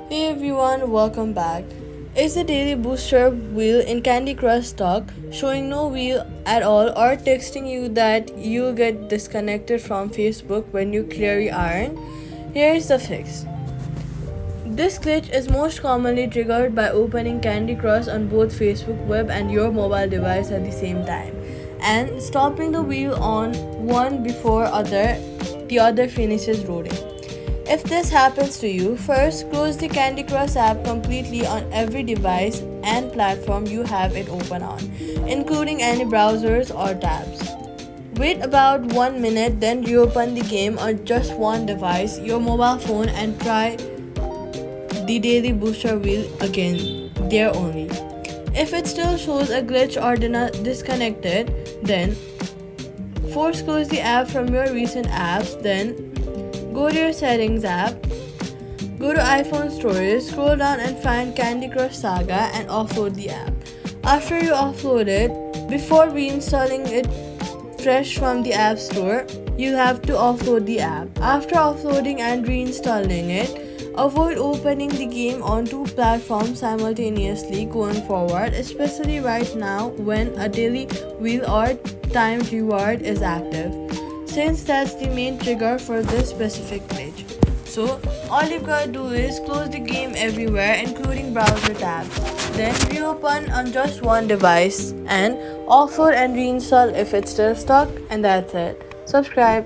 Hey everyone, welcome back. Is the daily booster wheel in Candy Crush stuck, showing no wheel at all, or texting you that you'll get disconnected from Facebook when you clear your iron? Here's the fix. This glitch is most commonly triggered by opening Candy Crush on both Facebook web and your mobile device at the same time, and stopping the wheel on one before the other finishes loading. If this happens to you, first close the Candy Crush app completely on every device and platform you have it open on, including any browsers or tabs. Wait about 1 minute, then reopen the game on just one device, your mobile phone, and try the daily booster wheel again, there only. If it still shows a glitch or disconnected, then force close the app from your recent apps, then go to your settings app, go to iPhone storage, scroll down and find Candy Crush Saga and offload the app. After you offload it, before reinstalling it fresh from the App Store, you'll have to offload the app. After offloading and reinstalling it, avoid opening the game on two platforms simultaneously going forward, especially right now when a daily wheel or timed reward is active, since that's the main trigger for this specific glitch. So, all you gotta do is close the game everywhere, including browser tabs. Then reopen on just one device and offload and reinstall if it's still stuck, and that's it. Subscribe.